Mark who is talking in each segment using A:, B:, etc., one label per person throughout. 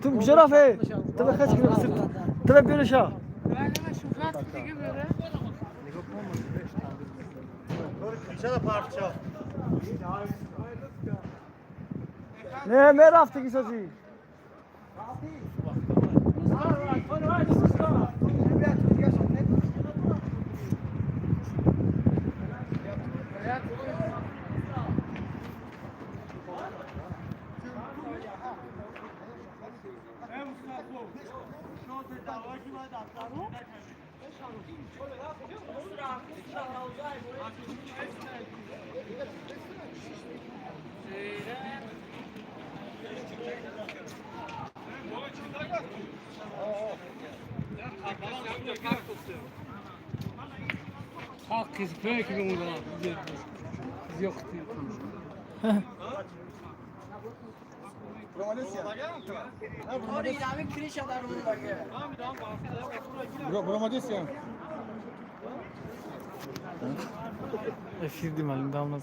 A: تم بجرافة تبى خش كذا تبى بيرشة نه ما رفتی کی سازی
B: Hakkız pek bir umudum var. Yok diyor.
C: Bromadesya.
A: Efirdim elimde almaz.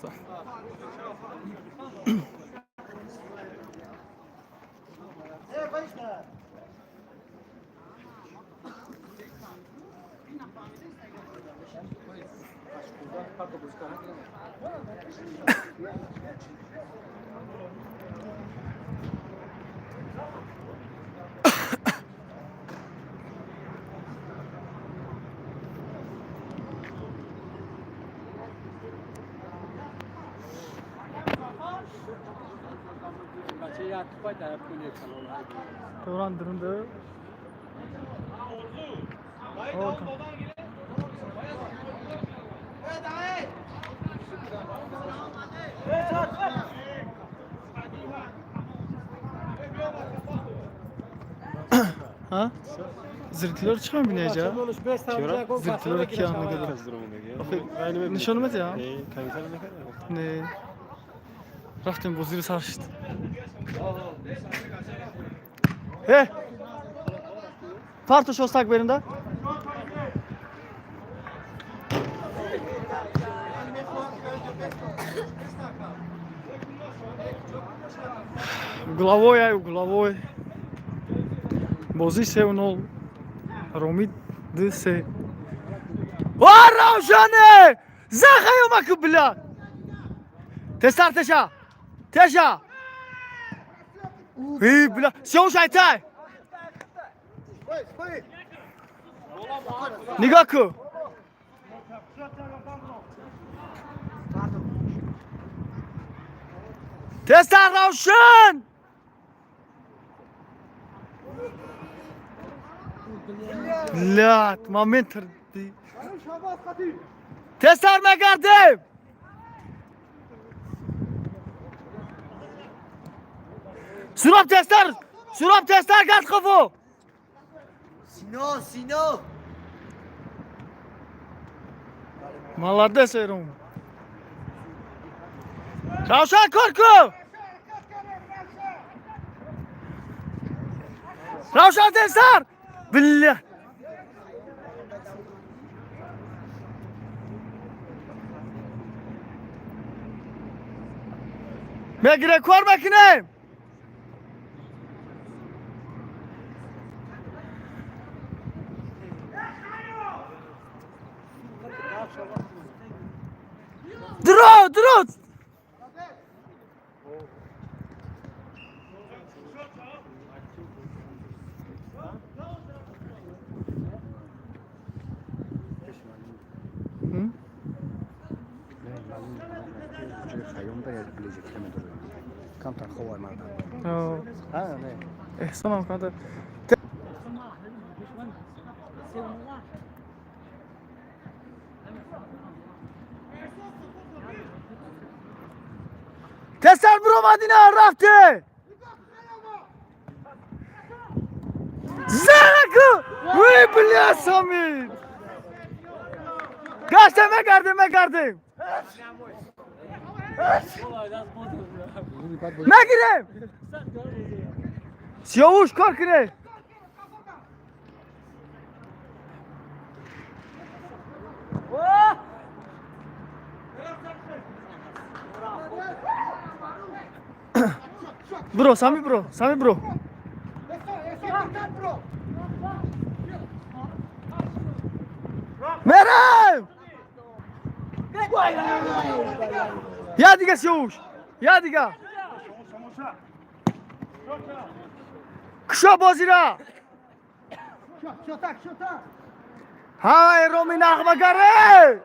A: Doğran durumda. Ha? Zırtlar çıkan bineceğim. Zırtlar ki yanına gelir. Nişanımız ya. Ne? Raftem bu zırı sarıştı. He? Parto şostak berinde. Головой. Бози се унол. Ромид десе. Равшане! Захаю маку бля. Testar teşa. Teşa. Hey bля. Сё шайтай. Nigaku. Testar Ravşan. لا момент تسار مقدم سراب تستر قد خفو سينو مالارده سيروم Ravşan korku Ravşan Tesar بالله مگره کار بکنیم درو
C: Kam tak خوار مردم. نه.
A: احسانم کنه. تسر برو مدینه رفته. زنکو. وی بلیا سامین. گاشته مگردیم. نگیرم سیاوش کار کنه Bro, Sami bro. Sami bro. Meryem! Yadiga Siyavuş. Yadiga. Kışa bozira. Hay Romina Ahmagare.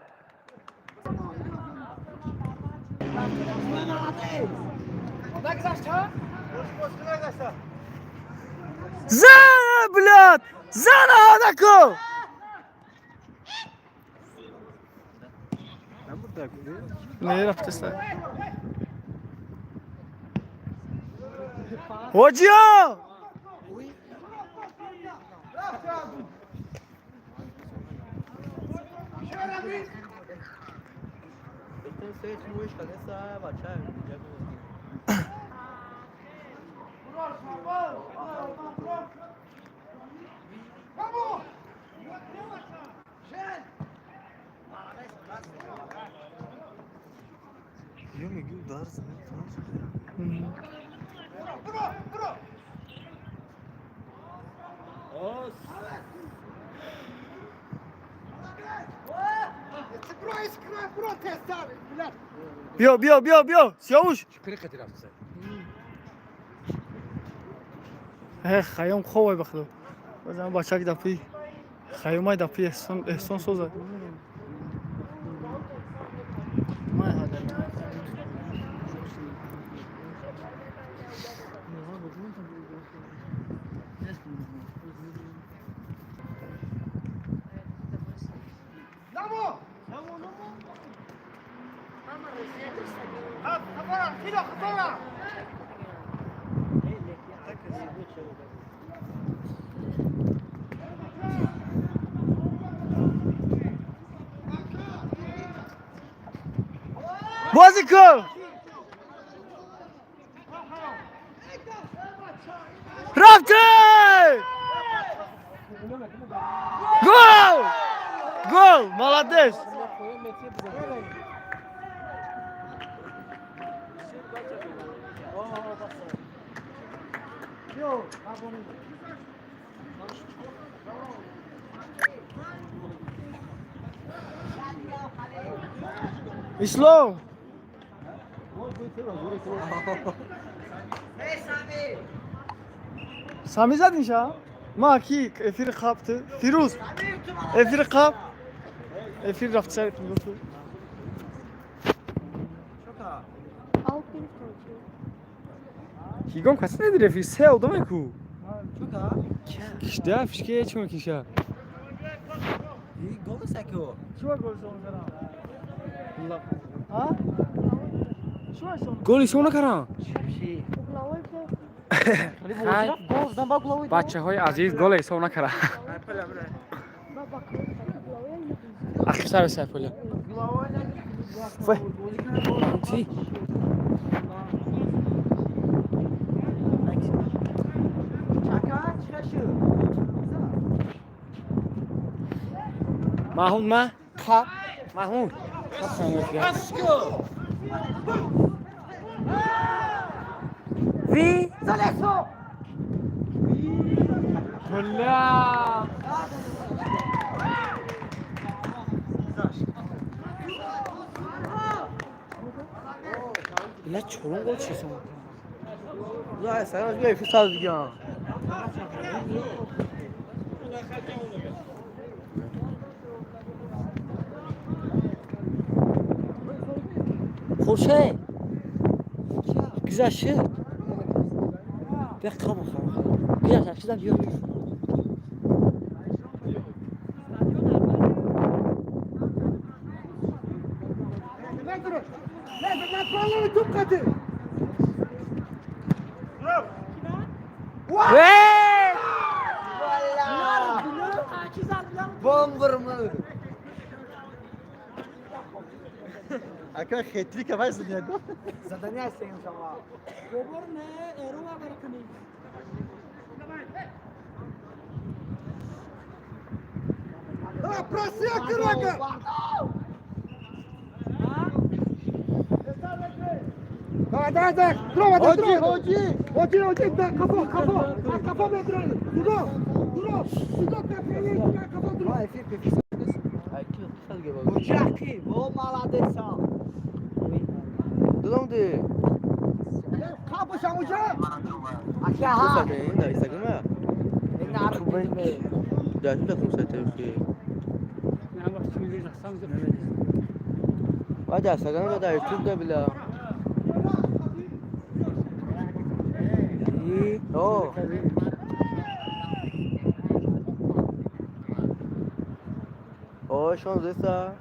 A: Zana блядь! Zana Hadako! Ne yaptın? Hocam! Bio, Siyavuş. خیام خوبه بخدا بازم بچه دپی خیامای دپی احسان سوزه بازی کن رفته گل молодец İslam Sami زد اینجا ما کی افیر خابته فیروز افیر خاب افیر رفت سر Higam kaç nedir افیر سه oldu mu ku İşte fişkeye çıkmak işe
D: Gol saki o.
A: Şu var gol sonra Allah ha Şu var sonra
D: Gol işe ona karan.
A: بچه های عزیز گل ایسا نکره اخی سر سر پوله چی؟ ماهون ما؟ خب ماهون وی Kula. Ne çorun gol çekiyorsun? Ya sen bir fırsat ya. Koşe. Güzel şey. Bir kabuk. Güzel şeyler diyor.
C: Akar hat-trick vai zadanıyor.
A: Zadania jest tego sama. Goborne, Erowa Barakani.
C: Ah, pra cima, caraca! Hadi. Dur. Hoca. Kafa bekleyin. Dur. Dur tepeye kafa dur. Hayır, Hoca ki, o maladesa.
D: Durun de.
C: Kapı şamuca.
D: Você
C: Aşağı.
D: sabe ainda? Isso aqui não é?
C: Ne arayayım?
D: Já ajuda com certeza que.
B: Ne bak şimdi zaksam da.
D: Vai dar, essa grana vai dar tudo da bilha. Oh. Oh, şu an zesa.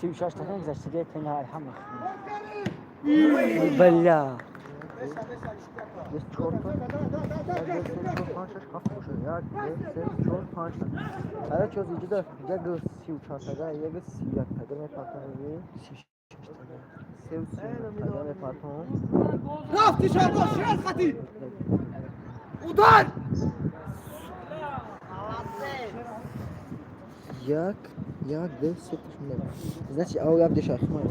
E: سيب شاش تفهم إذا اشتريت هنا الحمق بلا بس çorba هذا شو زي كده جاكو سيو شاطر يا جاكو سيو كده ما فاكر سيو كده ما فاكر
C: Raf dışarıda şer hadi. Udan.
E: як да се тушне значи ау я бдеш ахма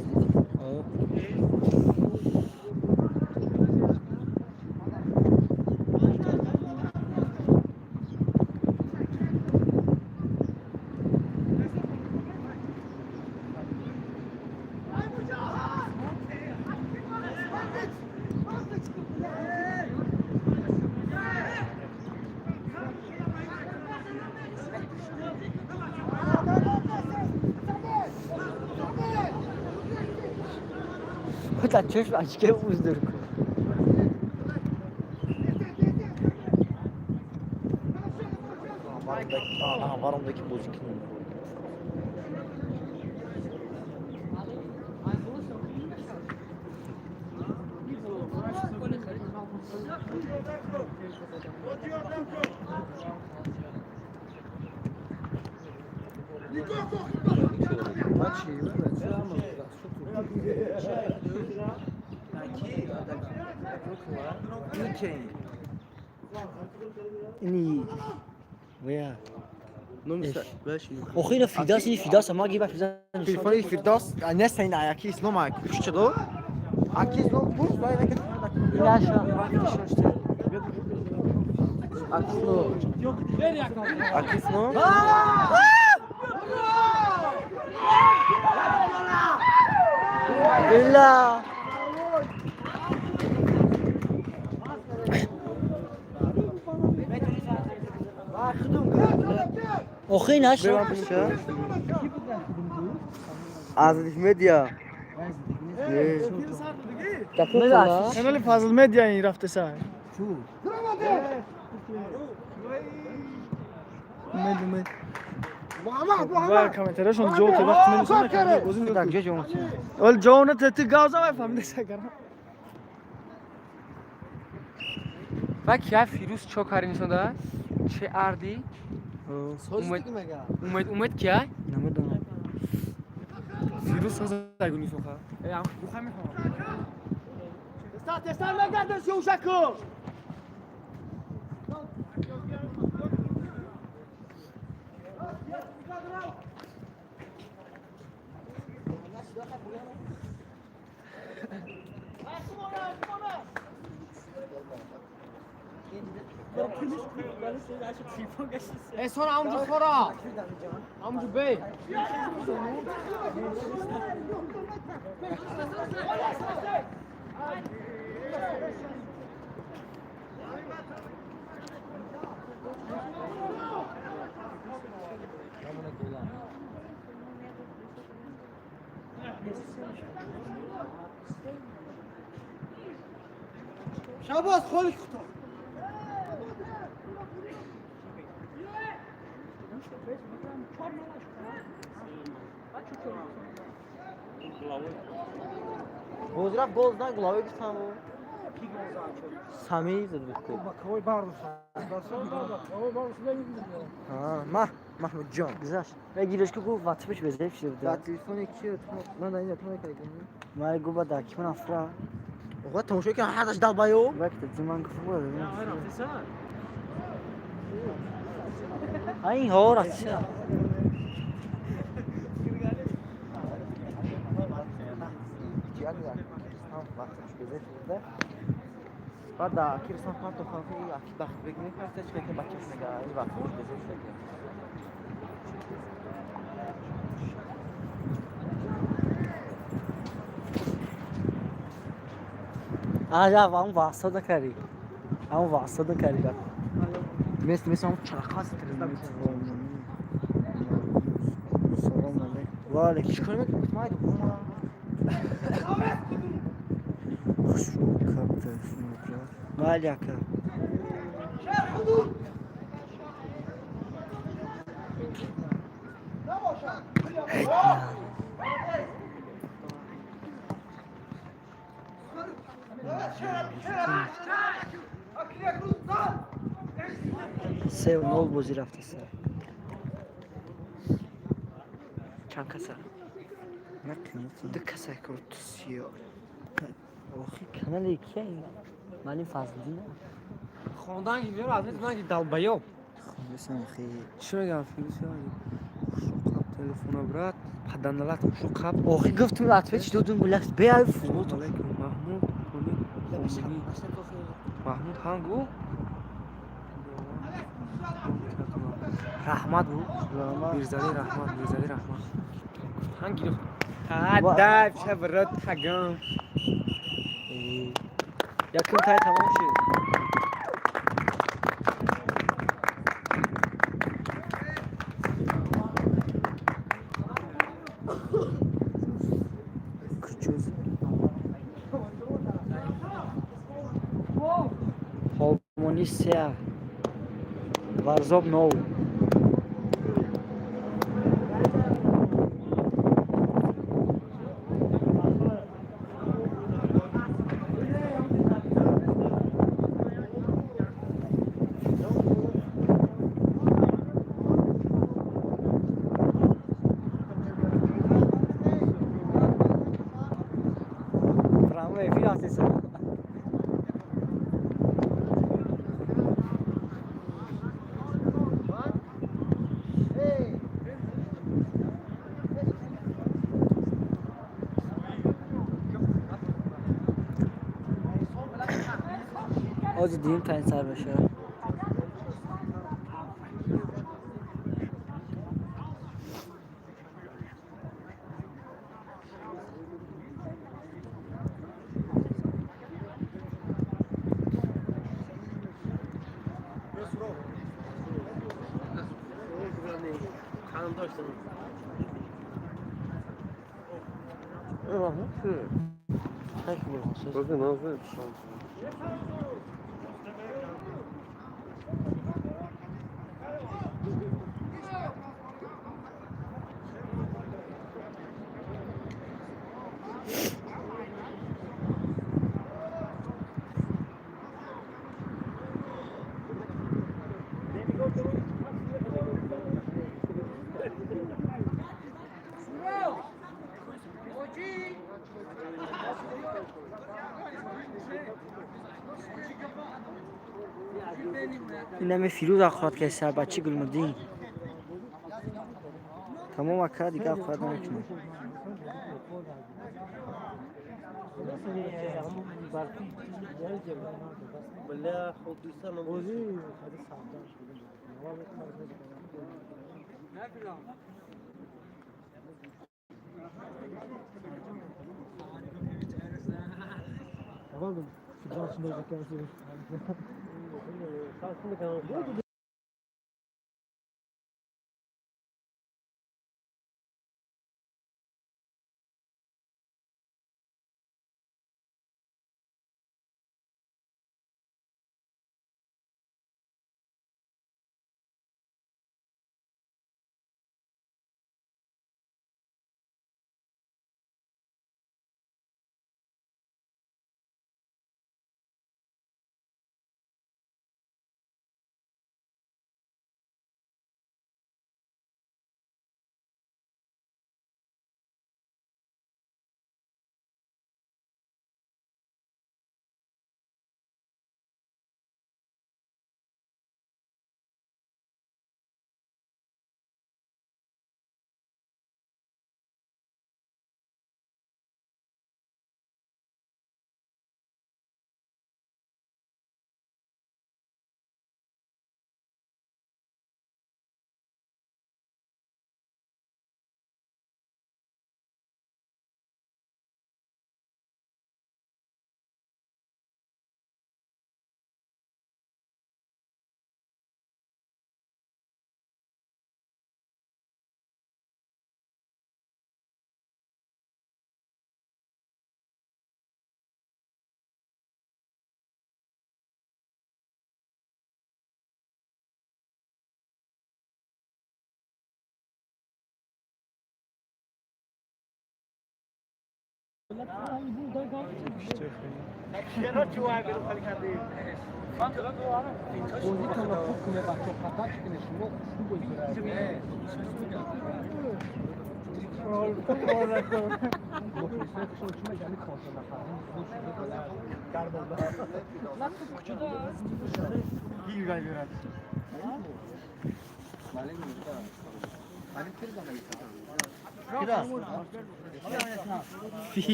E: Хотя чеш açke uzdur.
D: Varımdaki bozuk.
E: إني ويا
D: Não me sai.
E: أخينا فيداس ما جيبها
C: Filfoni Firdaus, ne sen ayakis no mak. Üççüdo. Akis no bu da ne kadar.
E: إلى شاء
D: Akisno.
B: Ver yakalım.
D: Akisno.
E: بالله أخينا شو
D: Azizlik medya.
A: انا اللي فاز الميديا يعني رفت ساعه ميديا بقى كمان شون جو في وقت من سنه كان جوزين والجونه تتجاوز ما فهمت سكر
B: Bak ya Firuz çok harin da. Ardi. Umut ki ya. Firuz sözler günü soka. Ya bu kamera.
A: تستنى ما قاعد نشوف شكو
B: Sonra amca sonra. Amca bey.
C: Şabas konuş kutu.
E: باز رفت گل زدن گلاوی گفتم سمی زد بکو ها محمود جان
A: گذشت بگیرش که گفت واتساپش بزنید شده
E: در
A: بود
E: تلفن کیه من این تلفن کردم
A: ما گفت با داکی من افرا
E: آقا تماشا کن هرش دل بایو
A: وقت زمان گفت بود این ها راست
E: جیان یا هم وقتش گذشته بعد اخیر سان پارت خالقی اخیر بخت بگیریم پرتش که بچه نگاه این وقتش گذشته
A: عجب هم واسطه کردی هم واسطه کردی
E: مثل اون چرخاست ترزدم
A: سلام علیکم و علیکم
E: چیکار میکنی ماید بوما
A: خشوع کپ تلفن برات مالك سه نول بازی رفته سر
E: چند کسه
A: نکنید
E: دو کسه کرد سیاه
A: آخی کانال یکیه این من این فضلی نه
B: خواندن که بیار از من که دل بیاب
A: بسم خیلی
B: چی میگم فیلوس یاری شو قب تلفون برات پدندلات شو قب
A: آخی گفتم اتویچ دودون گلفت بیا فوت
B: سلام علیکم محمود خمینی محمود هنگو رحمت بود میرزالی رحمت هنگ گرفت دایب شب رد حقم
A: یکم تای تمام شد کچوز هورمونی سه ورزاب نو فرامه فی راستی آجی دیم تا این سر بشه این همه فیروز آخرات که سر بچه گلمردین تمام اکرا دیگه آخرات نمیکنه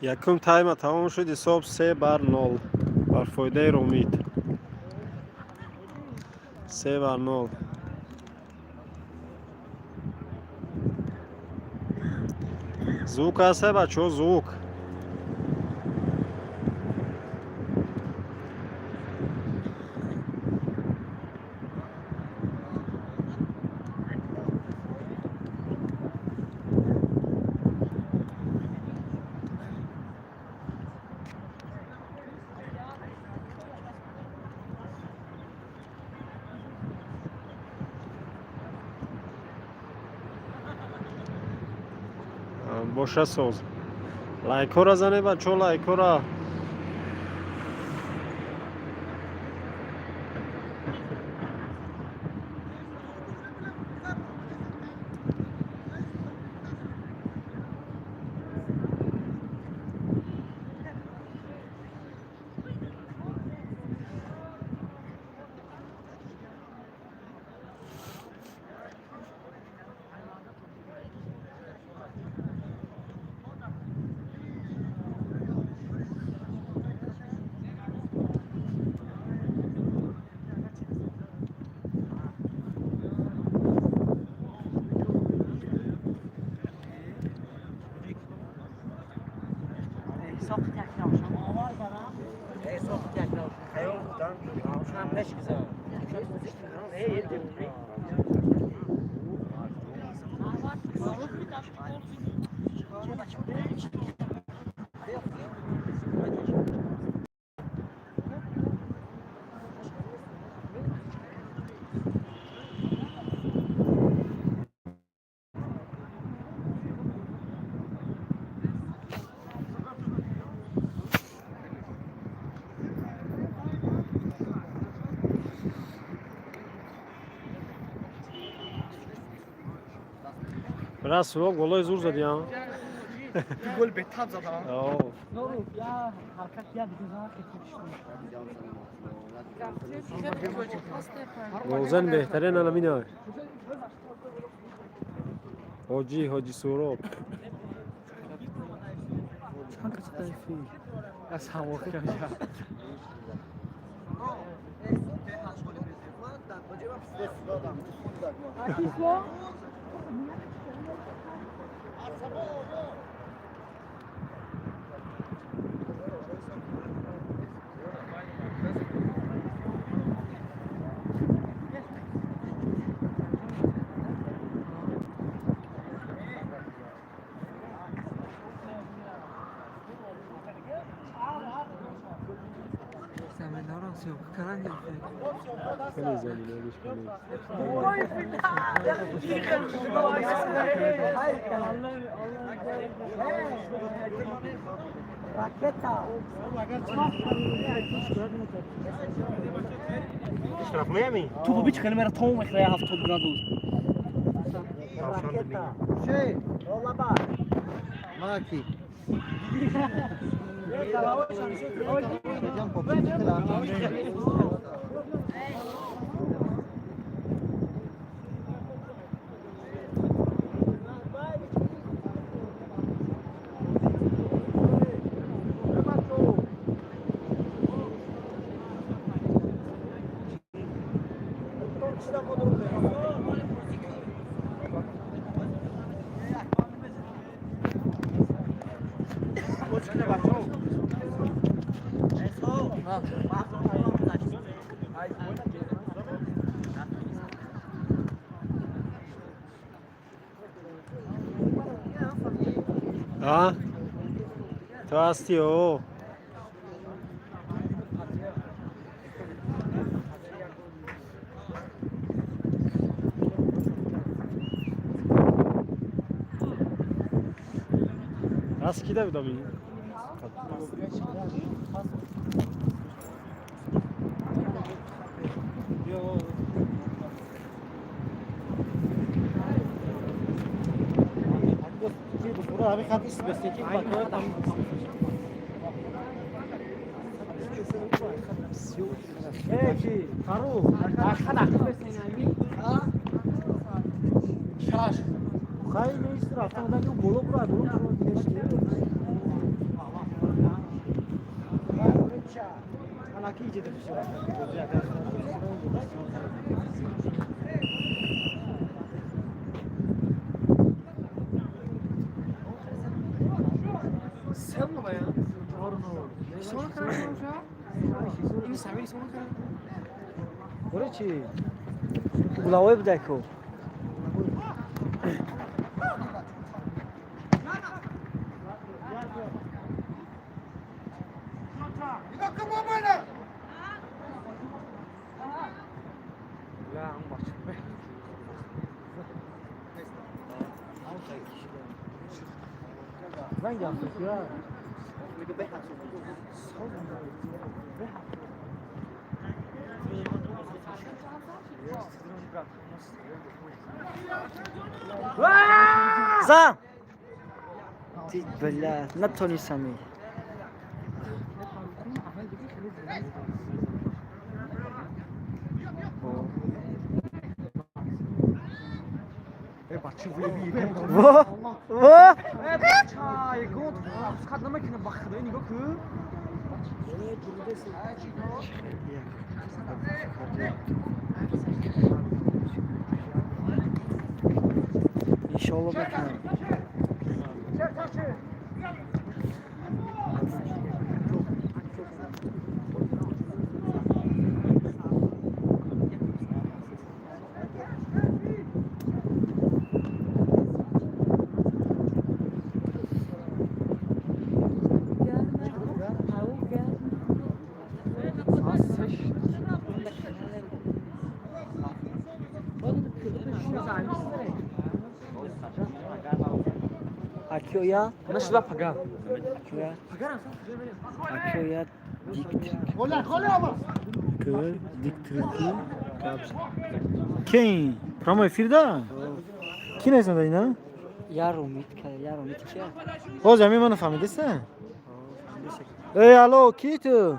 F: یکم تایم تمام شد. حساب 3-0 بر فایده امید. 3-0. زوک هست بچه ها، زوک. باشه ساز لایک ها را زنه بچه ها، لایک ها را. راست و گلای زور زدی ها.
C: گل به تاب زدم.
F: آه. گلزن بهترین علمینه. حاجی سوراب.
A: چند کسی دایفی از هوا کرد.
F: خیلی زمینه گوش کنید.
B: اشرف میامی
A: تو بیچ کنی مرا تمام خیلی هفت تو برادوز.
C: شی والله بعد ماکی
F: Ha? To هستی او از کی ده بودم
C: Buraya bir kat ispestekik bakıyor tam. Peki, Faruk. Şaş. Hayır ne istiyor? Aslında bolu buraya bolu Anaki iyice de bir şey var.
B: Sen mi ya? Sonra karar vermiş ya. İyi sen sonra karar.
C: Buraya çi. Ulavay bırakıyor.
B: Ya amma bak.
C: Ben yaptık ya.
A: زن دید بله نتونی سمی و و
B: Çay, god. Kadına makine baktı beni bakıyor.
A: İnşallah bakın. Akıyor ya.
B: Nasıl da paga?
A: Akıyor ya.
B: Paga
A: Akıyor ya. Diktir. Diktir. Quem? Pramo é filho da? Quem é esse daí, não? Yaromit, cara. Yaromit que é? Ô, já me manda família desse? Ei, alô, Kito?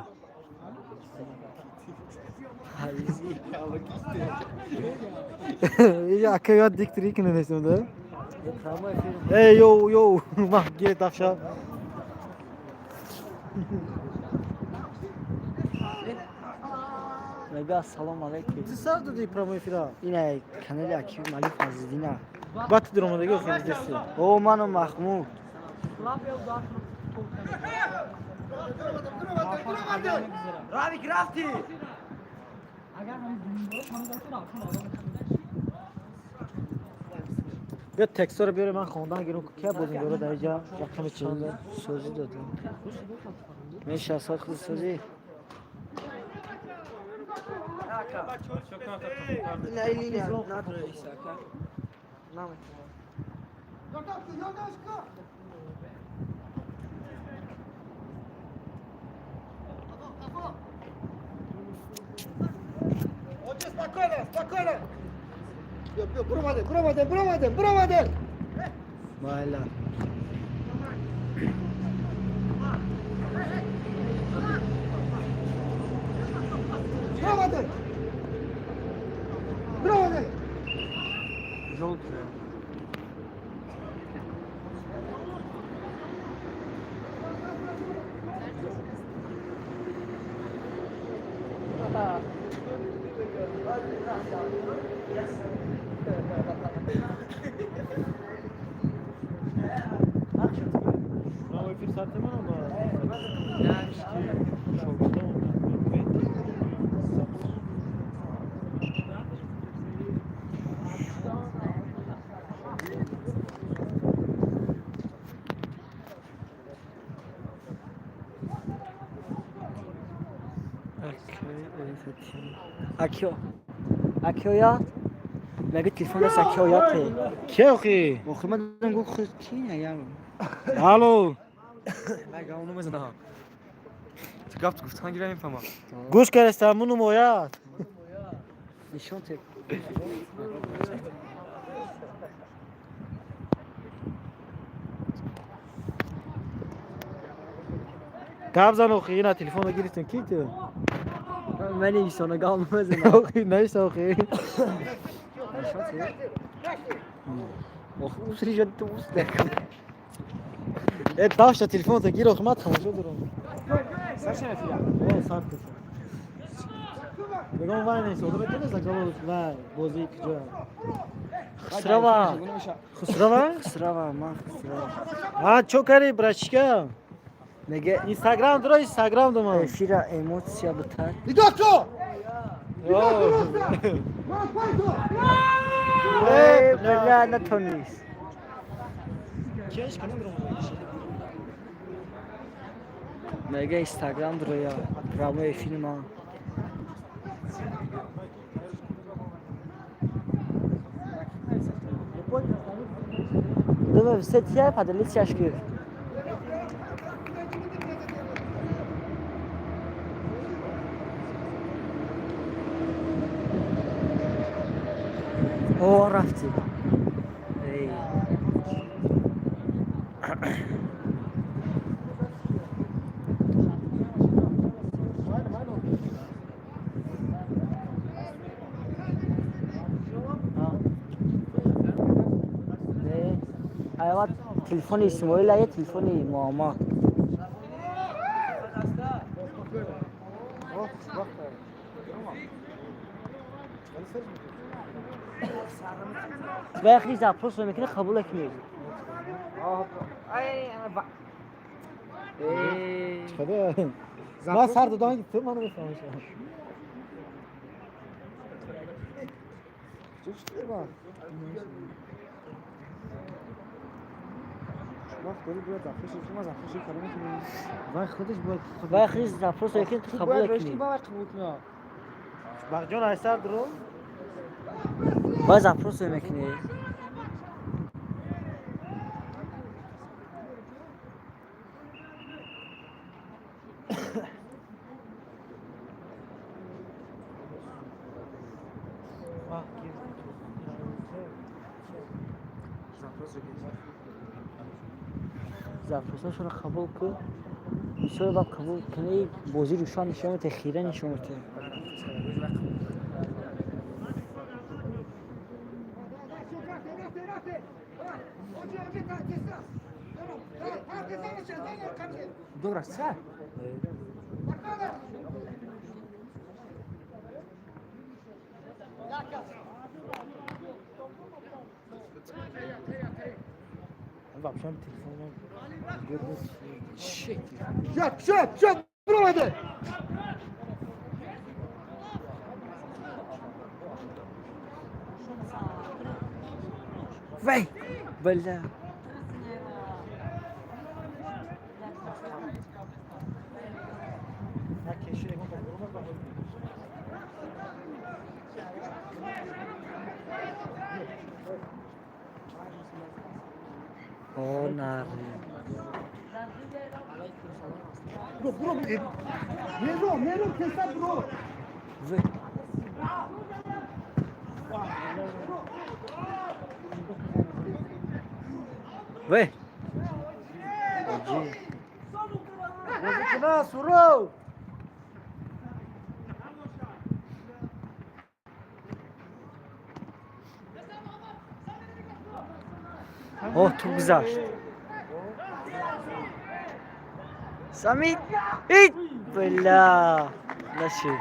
A: Ya akıyor ya diktir ki ne desin da? Hey yo, bak gel tavşan. Nabi assalamu alaikum.
C: Sağda da ipramoy fira.
A: Yine kanalı akıyor malif azizina.
C: Batı durumunda görüyorsunuz desi.
A: O mano Mahmud.
C: Ravi Krafti. Ya tek soru böyle ben konudan girip kya bozun göre derece yakın için.
A: Sözü dedi. Ben şahsa kız sözü.
C: Spokojno. Prowadem.
A: Valla.
C: Prowadem.
F: Bravo, bir saatte mi ama?
E: اکیو یا مگه تلفن دست اکیو یاته
A: کی آخی؟
E: محمد گو خود کی نه یارو
A: الو
B: مگه اونو بزنه ها تو گفت هنگی راه میفهمم
A: گوش کرستمون مویات
E: نشون ته
A: قبضن آخی اینا تلفن رو گیریتون کی تو؟
E: من ایسانا گام بزنم
A: آخی نیست آخی
E: نشون ته اوسری جد تو اوس دکم
A: ای داشت تلفن تو گیر آخی ما تماشا دارم
B: سرشنه فیلم
A: اوه ساعت کشم بگم وای نیست اوه بکنه زکالو وای بازی کجا
E: خسروا
A: خسروا؟
E: خسروا ما خسروا
A: ها چو کری برشکه
E: میگه
A: اینستاگرام درو اینستاگرام دوم
E: افیرا ایموتسیا بتر بلا نتونیست میگه اینستاگرام درویا پرامو فیلم ها دوم ستیه پدلیت چشکیر اوه رفتی ای ایوه تلفن اسماعیل یه تلفن ماما و خیلی زپروس رو میکنه قبولش میگه
A: خدا ما سر دادن گفتم منو بفهمش وای خودش باید
E: و خیلی زپروس رو میکنه قبولش میگه
A: بخجان ایستر درو
E: و زپروس رو میکنه زپروسش رو قبول کن بسیار با قبول کنه بازی روشان نشون میده خیره نشون میده
B: Dobra, co?
A: بابشم تلفنم
C: شد برو بده
E: وای بله او نه
C: برو میرو کسا برو
E: وای وای
A: نه سورو
E: اوه تو گذاشت سامید ایت بلا نشد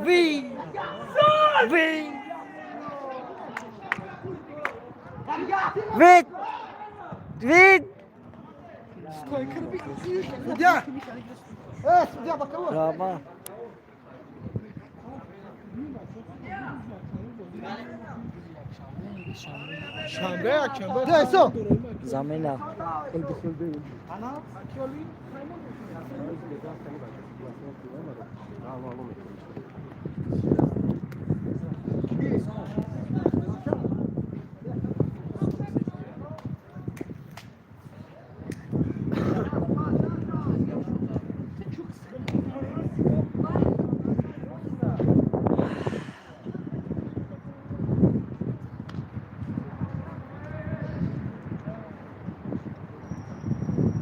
E: وی وی وید وید
C: سودیا بکو
E: راما
C: شنبه یا شنبه دیسو
A: زمین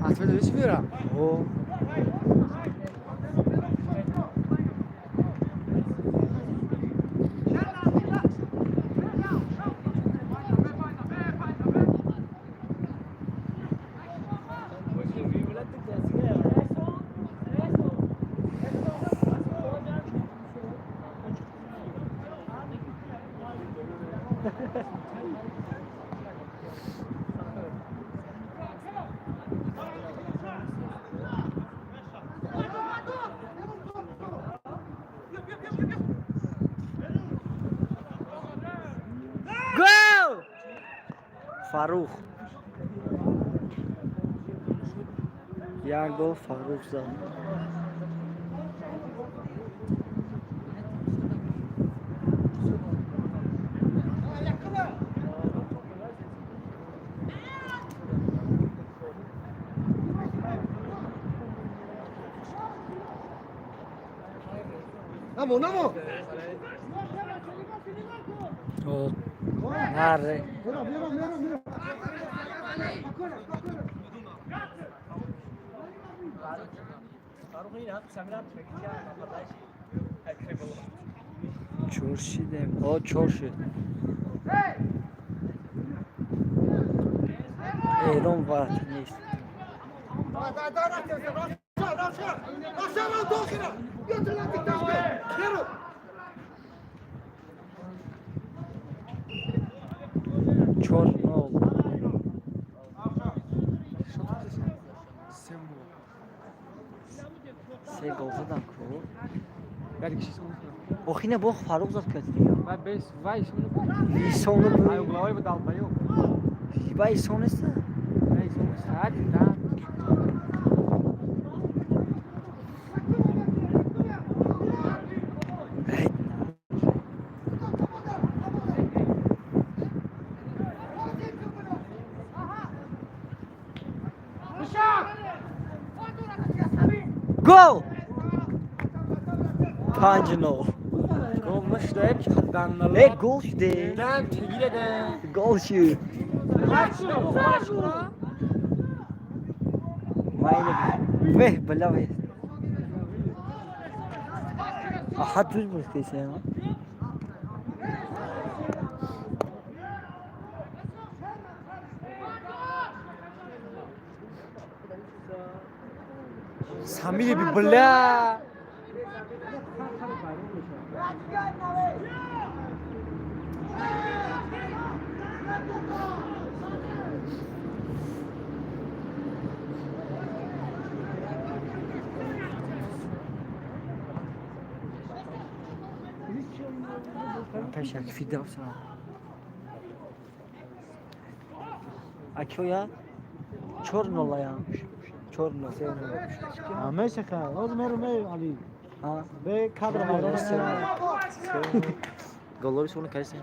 B: Atma da hiç bira.
A: o Gol! Faruk. Yani gol Faruk zaten.
C: نمو نمو
A: O nerede? Çorşi de. O çorşi. Eron var. Neyse. Çor ne oldu? Sen goldan ko.
B: Belki kişi sonu.
A: O yine bu Faruk zat kötü ya.
B: Vai bem, vai sonu.
A: Bir sonu
B: Aí o Glauber vai dar o banho.
A: bu. Bay sonu ise.
B: Vai sonu sabe, tá?
A: Evet. Gol! Pancino.
B: Olmuş da hep danlalı.
A: E gol işte.
B: Lan tegile de.
A: Gol şu. Ve bela ve. Ahad düz mü istiyorsun ya?
B: Samir bir bela.
A: Peşak fidel sana. Akıyor ya. Çornola ya. Çorno.
C: همه شکر از مرو علی
A: Ha.
C: به کادر
A: Çornola
C: مادر
A: seviyorum.
E: Golları sonra kaçsın.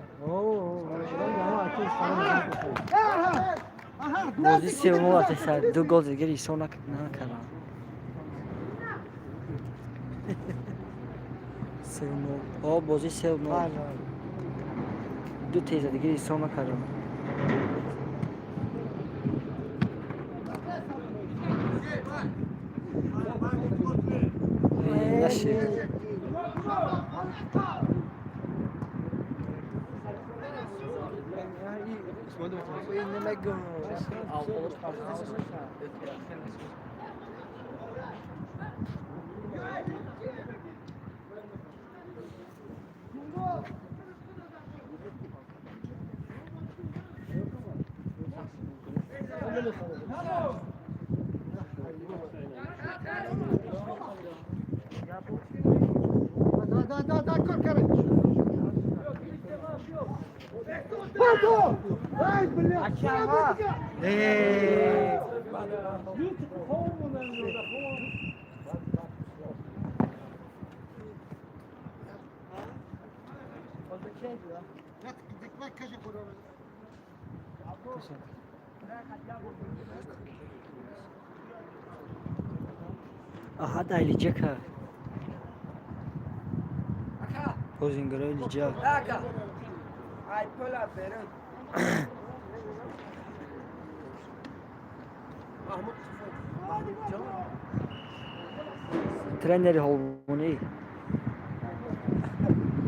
A: Bozi seviyorum var tesar. Du gol geri sonra ne kadar. Seviyorum. O bozi seviyorum. Du teyze de geri sonra kadar. Nasıl?
E: Aha da eleyecek ha. Bozinger'ı eleyecek. Treneri Holmunu iyi.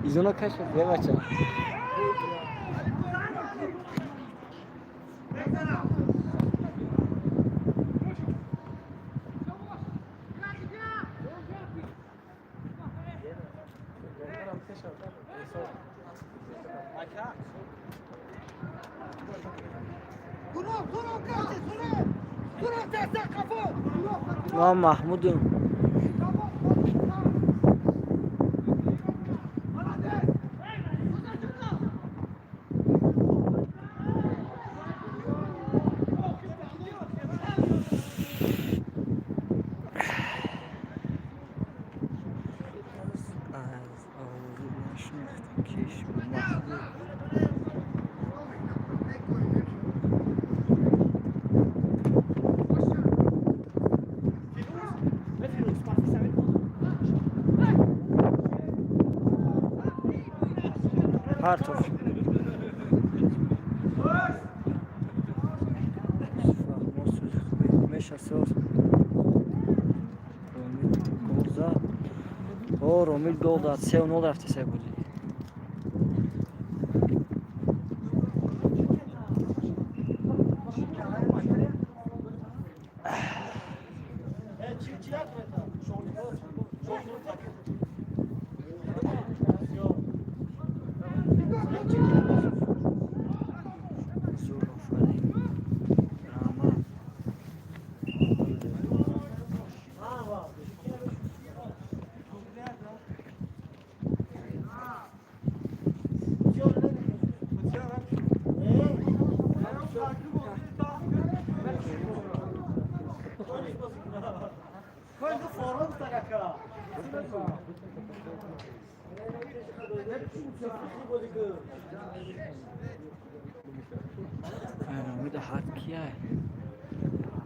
E: Biz ona kaç ne maçı? Lan Mahmud'um. Hartov. Romil gol dad. 3-0 رفته سه گلی.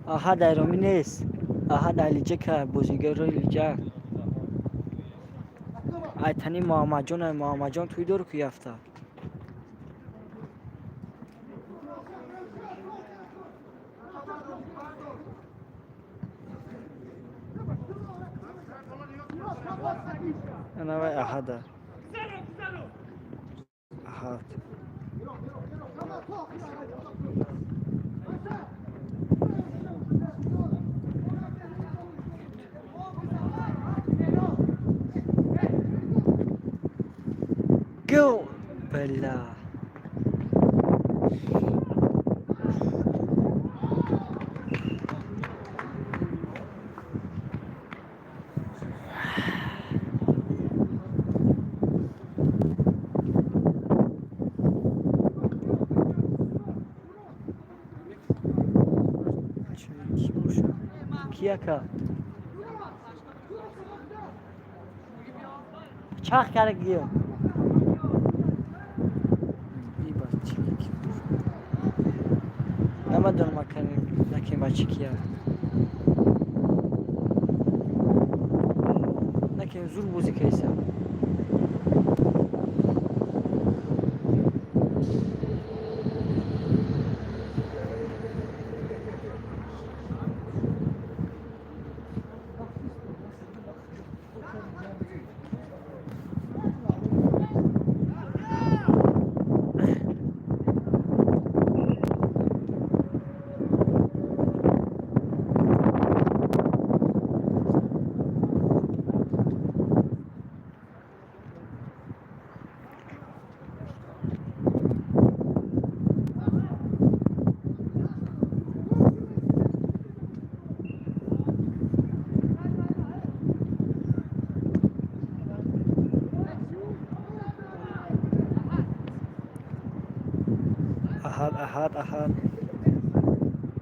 E: آها در رومی نیست. آها در لیجه که بازیگر روی لیجه ایتنی محمد جان توی دور که یفته انا وای احد احد Go! Bella! Kiyaka. Çak kere gidiyor. نمیدونم مکانی نکیم بچه کیه نکیم زور بوزی کیسه
A: Ahad.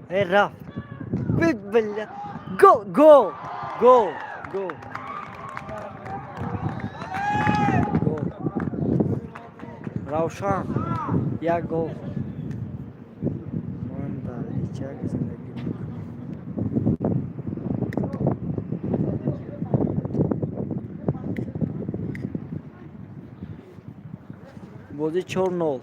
A: Hey Raf. Billah. Go. Ravshan. Ya go. Manda, içeri zindagi. Bozi 4-0.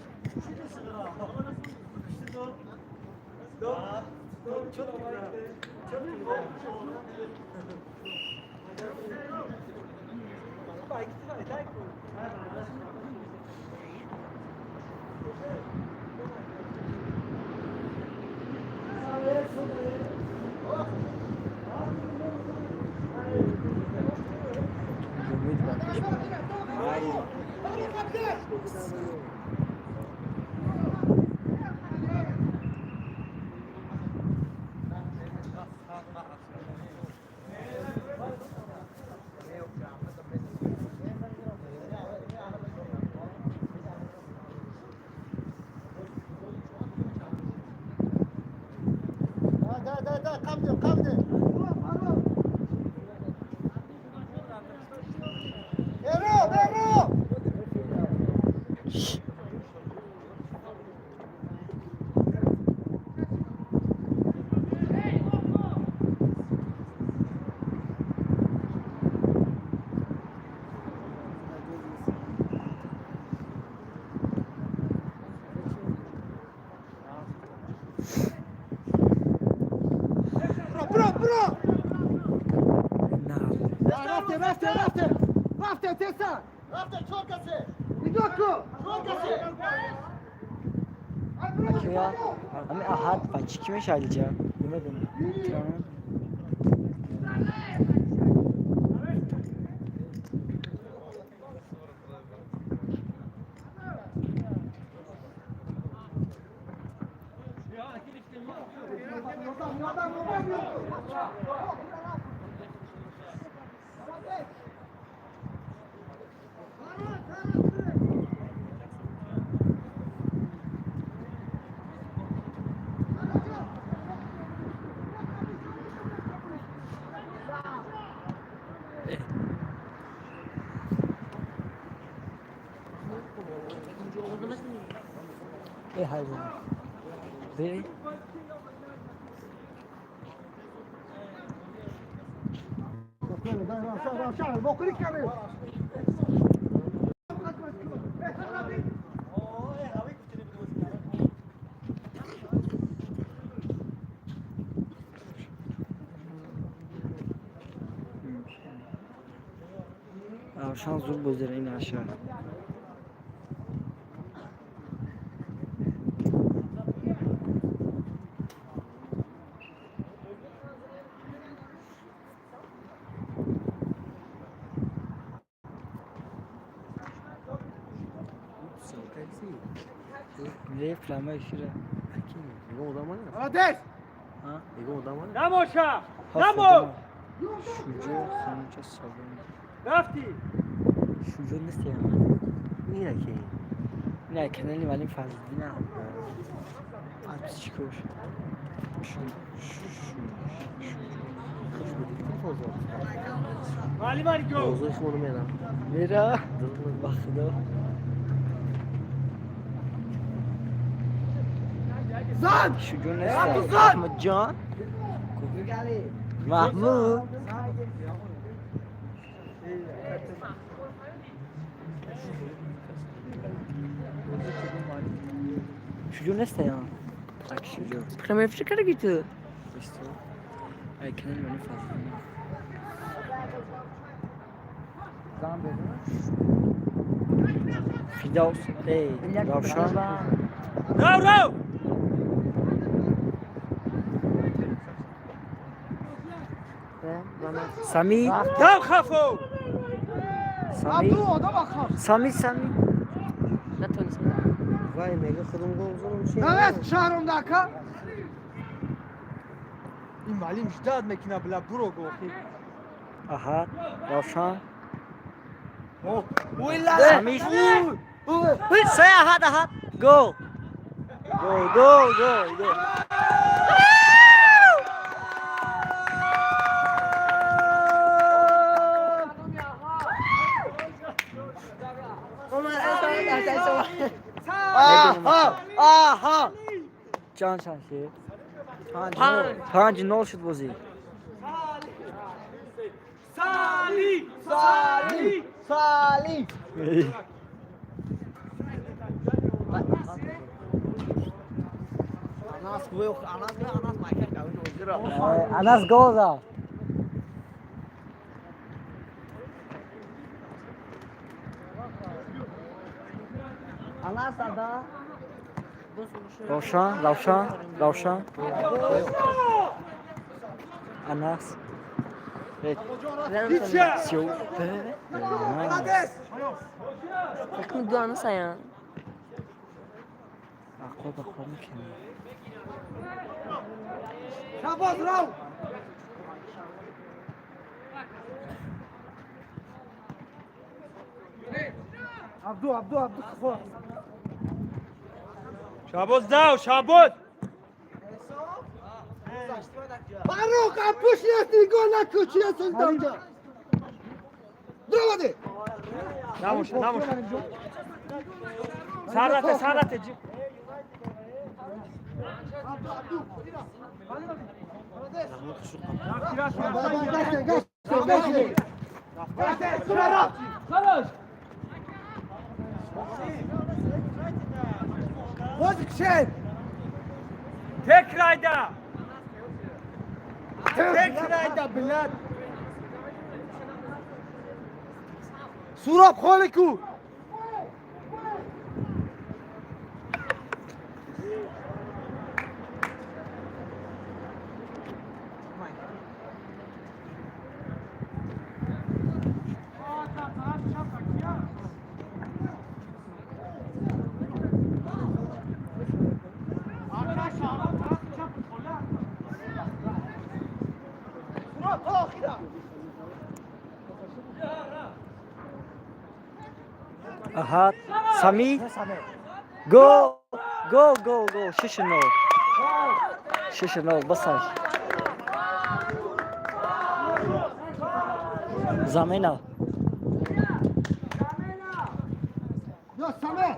A: Ya, ama ahad maç kime şahitleyeceğim? Bilmedim. hayvan. Ve Avşan zor bozdular in aşağı. Ne flama işire.
C: Ego odama ne?
B: Ades!
A: Ha?
C: Ego odama ne?
B: Namoşa!
A: Namo! Şucu sanca sabun.
B: Rafti!
A: Şucu ne ya?
C: Yine ki.
A: Ne kenarlı valim fazla ne? At çıkıyor.
B: Mali mali go!
C: Oğuz'un ismi onu merak.
A: Mira. Bakdı.
B: Zan!
A: Şucu ne ya? Mahmut Can. Mahmut. Şucu ne ya? Bak şucu. Prima Afrika'ya gitti. İşte. Ay kenarlı valim fazla. Fidaus, hey, Ravşan.
B: Rav rav!
A: Sami,
B: Rav khafo!
A: Sami.
C: Vay mega kadın Oğuz'un şey.
B: Evet şahrum daka!
C: این معلم جداد مکینا بلا برو گوخی.
A: Aha, Ravşan.
C: ویلا.
A: Sami. Say ahad. Go.
D: Go.
C: آها
D: Can şansı. Hangi ne oluştu bozu?
C: Salih Anas bu yok Anas Michael kavun ozira
D: Anas Goza.
C: Anas ada
D: Ravşan. Anas. Seu.
G: Takım duanı sayan.
D: Akla bakalım ki.
C: Şabaz Rav Abdu kafa
B: شابوز داو شابوز
C: Faruk apış yesin gola küçüyorsun tamca Dur hadi
B: ناموش سارته
C: Pozisyon
B: تكرايدا
C: Tekrarda bilad Surab Kholiku
D: Ahad. Sami. Go. Şişinol. Basar. Zamena.
C: Yo Samet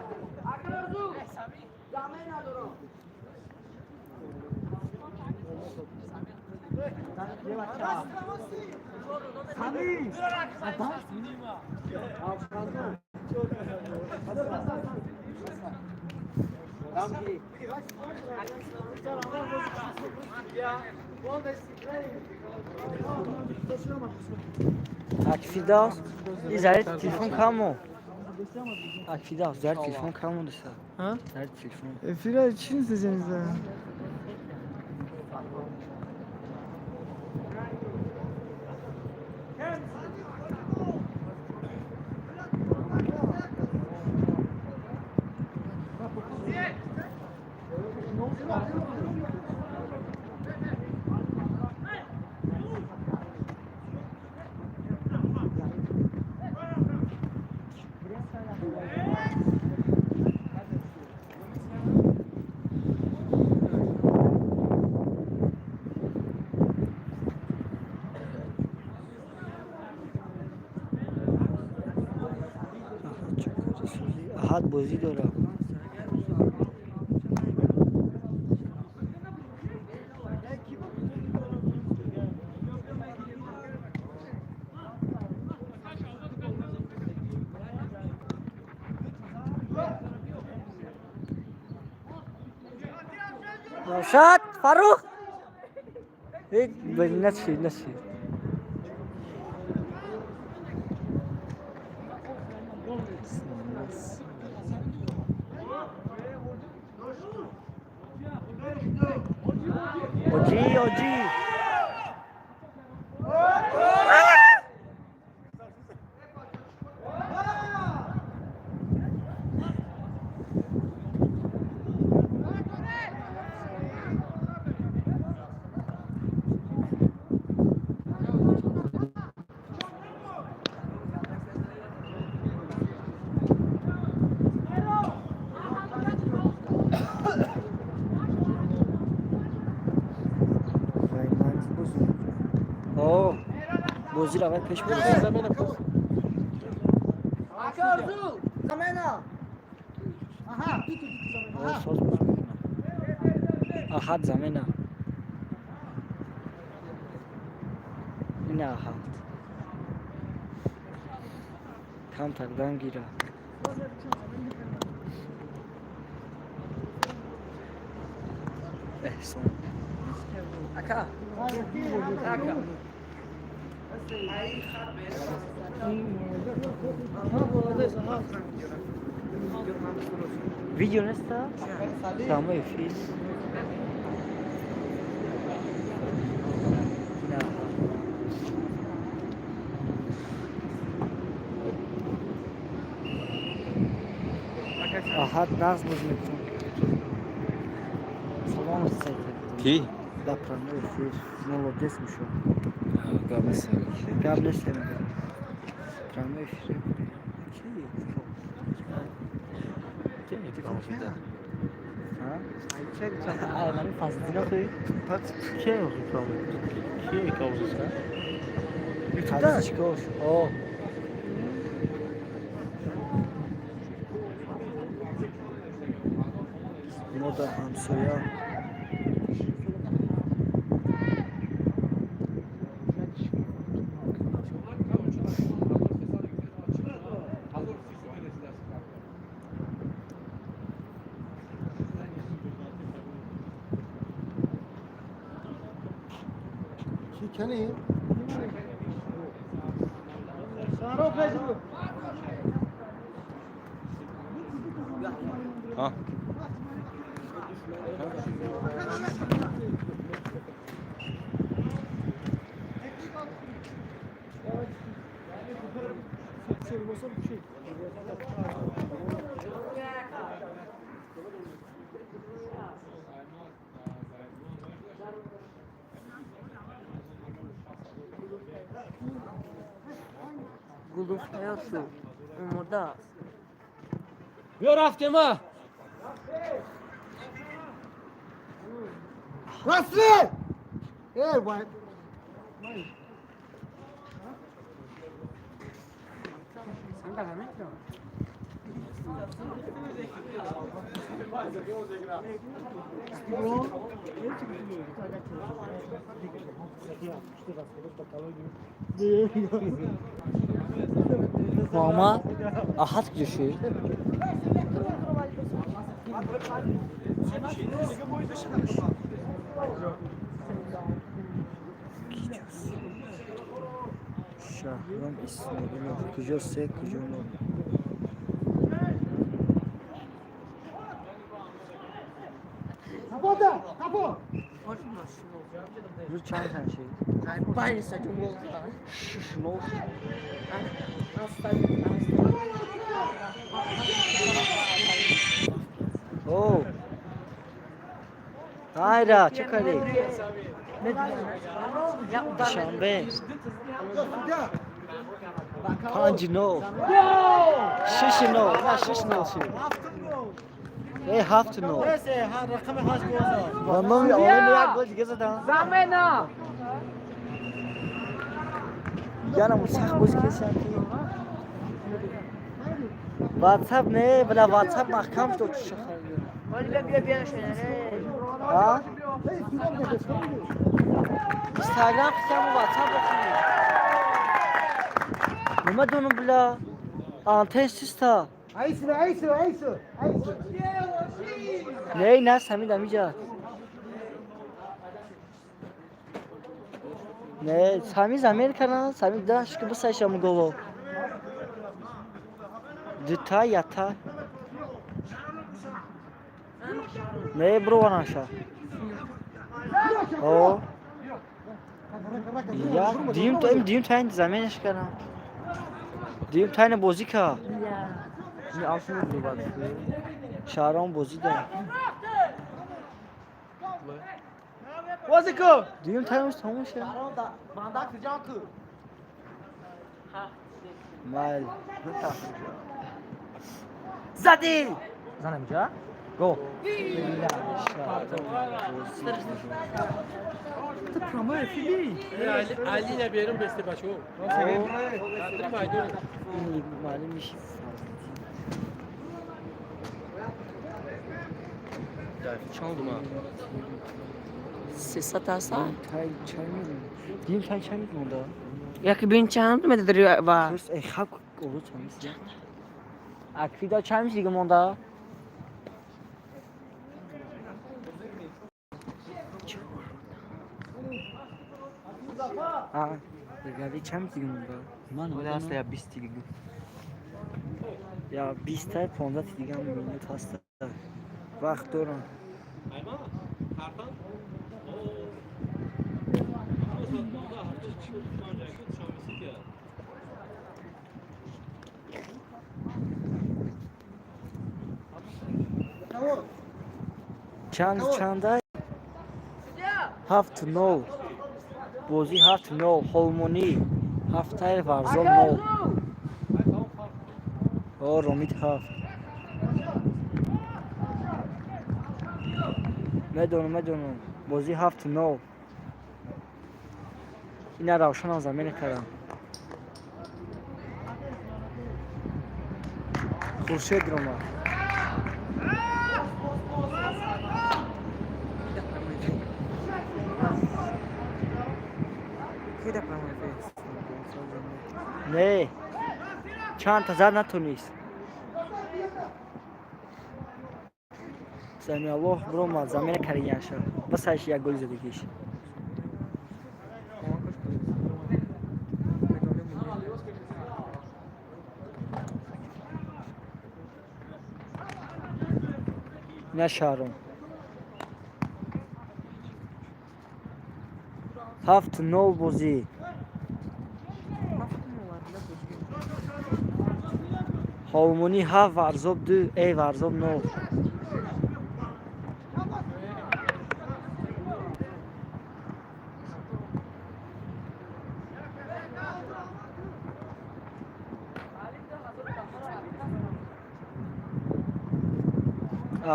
D: Akfidas. İzler telefon kalmıyor. Akfidas. İzler telefon kalmadı sen.
A: Ha?
D: İzler telefon.
A: Fira için isteyeceğiniz ha.
D: Ahad بازی داره. Rashad Faruk. نسی. Oji.
A: اوه بازی رو اول پیش برو احد زمینه این احد کم تقدم گیره احسان
G: اکا
A: ویدیو نستا؟ سامه فیلم نه احد نقص بازی میکنم سلام سعید
F: کی؟
A: در پرنده فیلم مولودس میشم
F: قبل سری
A: قبل سرم پرنده فیلم ها؟ من فصل دینا توی؟
F: کی کامل کی کامل
A: یوتیوب چیکار؟ آه ما در همسایه
C: کنی؟
F: ها
G: گلدون خیار شو اون مرده است
B: بیا رفتیم ما
C: رسلی! ای وای
A: ماما احد کجاشه؟ شهرام اسماعیل کجا سه کجا نو رو چند تنشه؟
G: پنج ساعت بود
A: شش نو اوه هایدا چه کاری؟ شنبه 5 نو 6 نو نه 6 نو شد ای 7 نو
C: رقم 8 گذار
A: من نمی آره یک گل دیگه زدم
G: زمینه
A: یعنی مسخ بازی کردم واتساپ نه بلا واتساپ محکم شد چه خیلی
G: ولی بیا شنره
A: ها اینستاگرام کم واتساپ بخونی نما دونم بلا آنتن سیستا
C: ایسو
A: نه سمی دمیجا نه سمی زمین کنن سمی داشت که بسایش هم گوو دوتا یا تا نه برو واناشا او یا دیم تا این زمینش کنم دیم تا این بازی که
C: این آسون رو باید
A: شهرام بازی دارم
C: بازی کن
A: دیم تایمش تموم شد
C: بندک کجا تو
A: مال
G: زدی
C: زنم اینجا
A: Go.
B: علی نبیارم بسته بچه ها
A: معلوم میشه
B: چند ما
G: 300 هستن
A: تای چای میدونم دیم تای چای میدونم
G: یکی بین چند میده داری و
A: درست ای خب قولو چند اکری دا چند میشه دیگه مونده آه بگردی چند میشه دیگه مونده من
C: بوده هست یا 20 دیگه
A: یا 20 تا 15 دیگه هم مینوت هست وقت دارم چنده 7-0 بازی 7-0 هولمونی 7 ورزاب 0 رومید 7 میدونم بازی 7-0 اینا روشن هم زمین کردم خورشید رو ما نه چند تا زد نتونیست سمی الله برو ما زمین کردیم شد بس هایش یک گل زدگیش نشارم 7-0 بازی هولمونی 7 ورزاب 2 ای ورزاب 9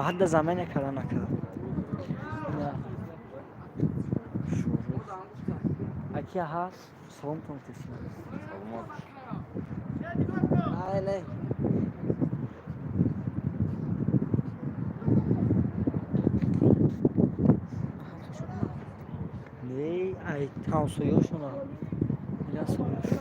A: حد زمین کردن نکرد اکی هست سوم کنتیسی آله نه ای تانسویاشون ها اینجا سویاش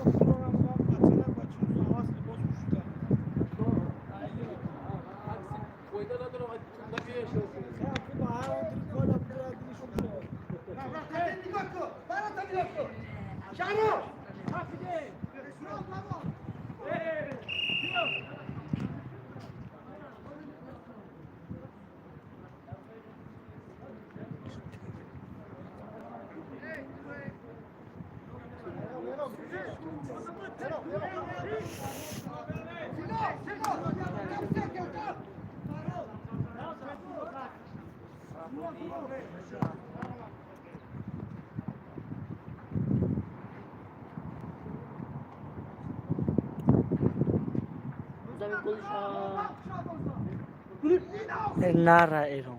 A: نره ایران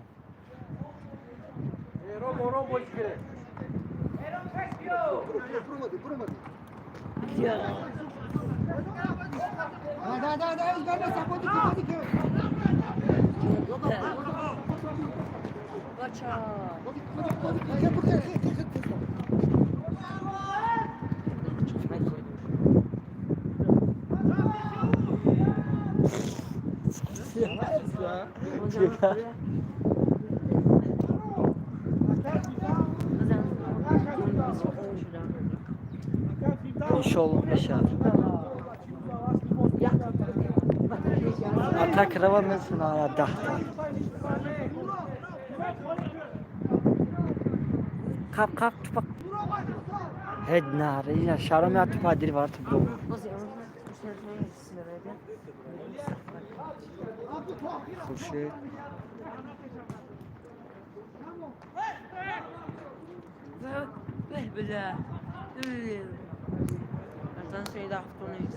A: İnşallah beşer. Atak rava mesela ya dahta. Kap tupak. Hed nare ya şaram ya tupak diri var tu bro. Khurshid.
G: بله مثلا سید افتونی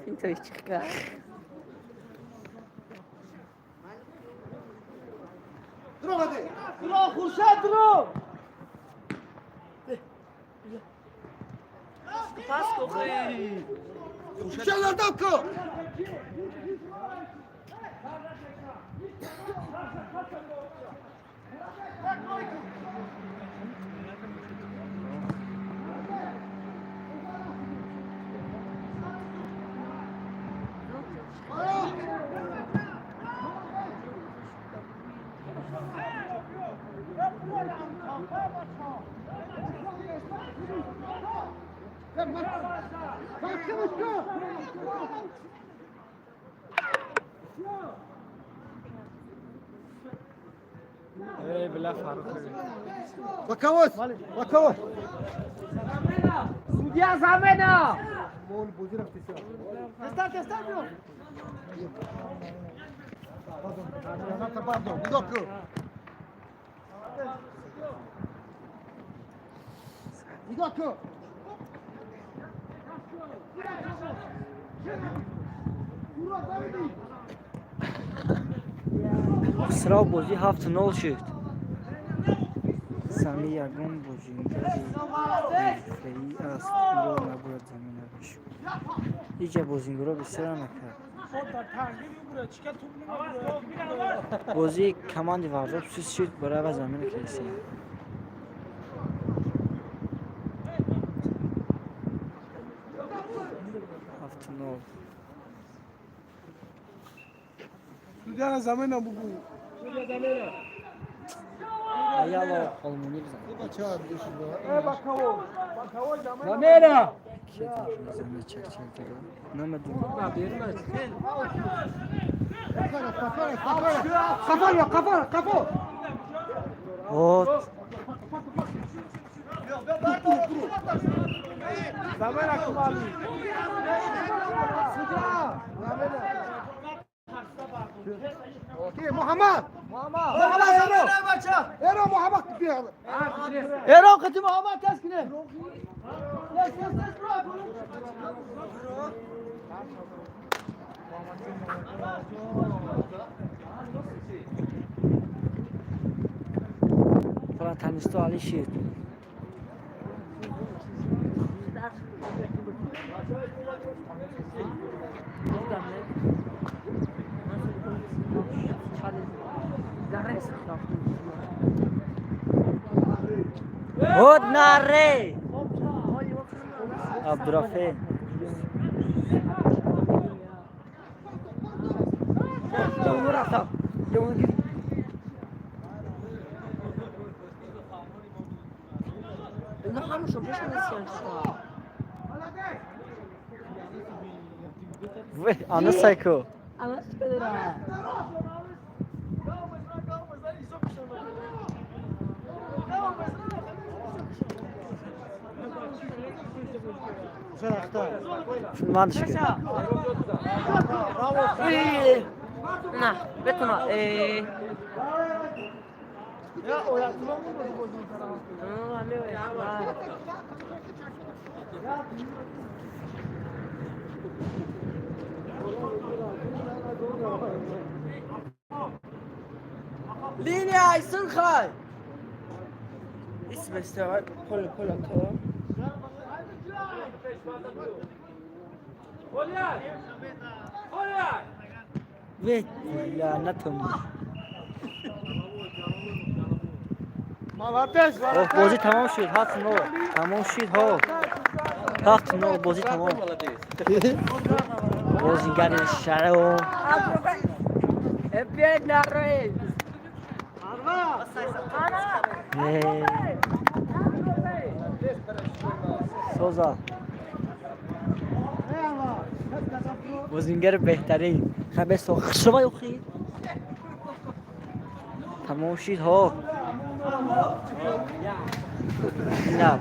G: اینطوری چیکار
B: ای بلا فاروق
C: وكوت وكوت
B: سودیا زمنا
C: مول بوزير افتسام
E: خسرو بازی 7-0 شد. سامی یگان بازیگر حرفه‌ای است. او نباید زمین بشه. هیچ بازیگر بسیار نکرد. بازی کماندی ورزش سوس شد برای زمین کلیسی. 7-0.
C: سودیا زمین بگو
E: Ayalo olmuni bizan.
C: بچه‌ها
B: زمنا
E: Bizan çek dedi. Namadım.
C: قفا
E: Hot.
B: زمنا کمالی
C: محمد ايرو محمد
B: ایرو قتی محمد تسکنه
E: Falan tanıştı Ali şehir. Hod nare. Abdurrahman.
G: اینا همشو بشن نسیان شد
E: Ve ana psycho.
G: اما چه داره
E: Şundan düşük.
G: نه بتونا ليني عايزين خاي اسم استوعب كل كلام
E: Ve lanet olmuş. Oh bozi tamam şuydu. Hat no. Tamam şuydu ho. Hat no bozi tamam. Bozi geldi şaro.
G: ابيض ناري
E: Soza. Bozinger بهترین. خبر سو خشما یخی. تمام شید ها. نه.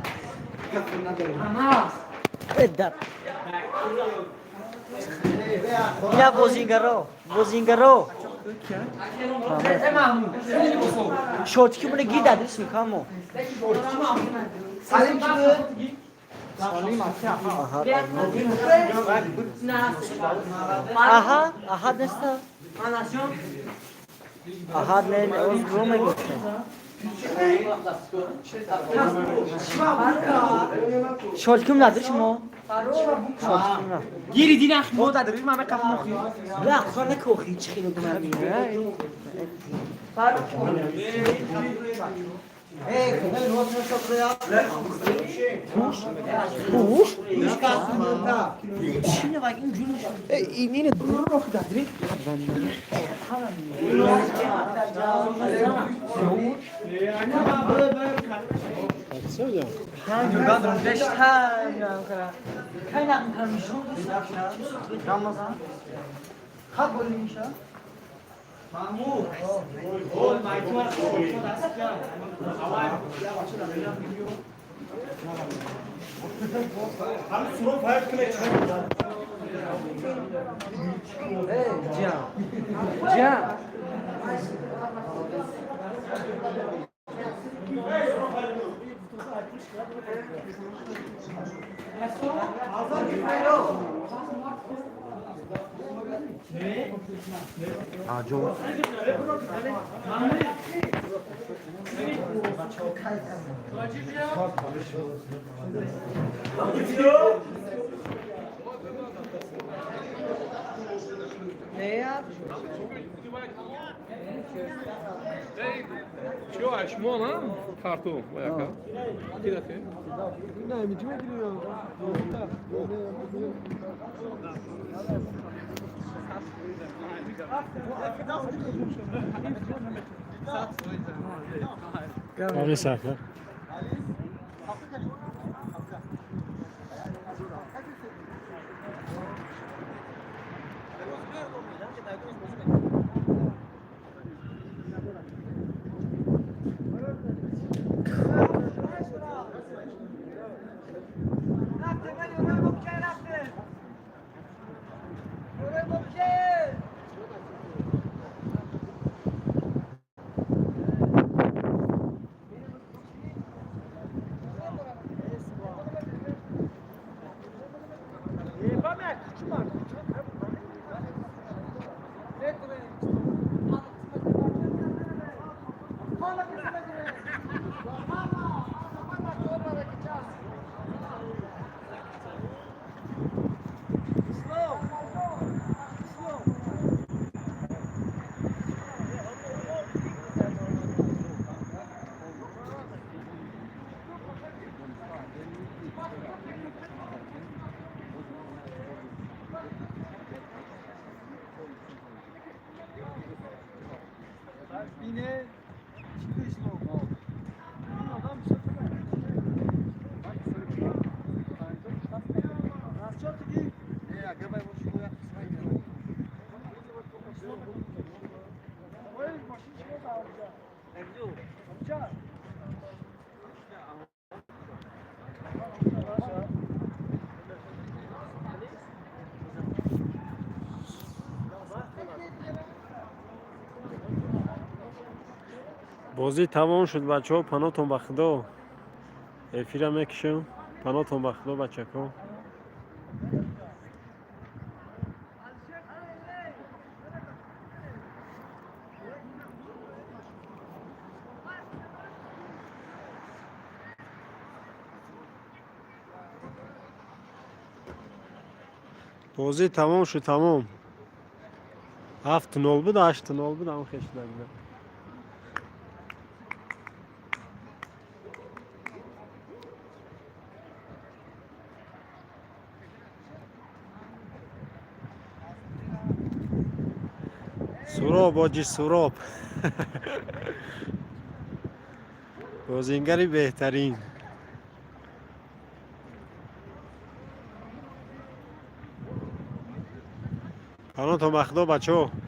E: ادار. یا بوزینگرو شورت کی بونه گیر دادی سوکامو
C: سلام Ahad nesta. Ahad ne o Roma gitti. شال کم نداری شما؟
B: گیری دی نخ مو دادری من کف مخی
C: لا خانه کوخی چی خیلی دونه میره چینه و این جونش اینه دور رو دادری Ramazan. Kaç golüymüş ha? Mahmut. Gol Maytur. Can.
E: Acun.
C: Ne ya?
H: Чё, ачмо, на? Карту, вояка. Кидате.
B: Ne mitime giriyor.
A: Abi sakla.
B: Yine çıkışlı oldu. Adam
F: بازی تمام شد بچه ها. پناهتون به خدا. افیره میکشم. پناهتون به خدا بچه ها. بازی تمام شد تمام. 7-0 بود 8-0 بود اما خیلی نگیدم. سراب آجی سراب. بازیگری بهترین. پناهتون به خدا بچه ها.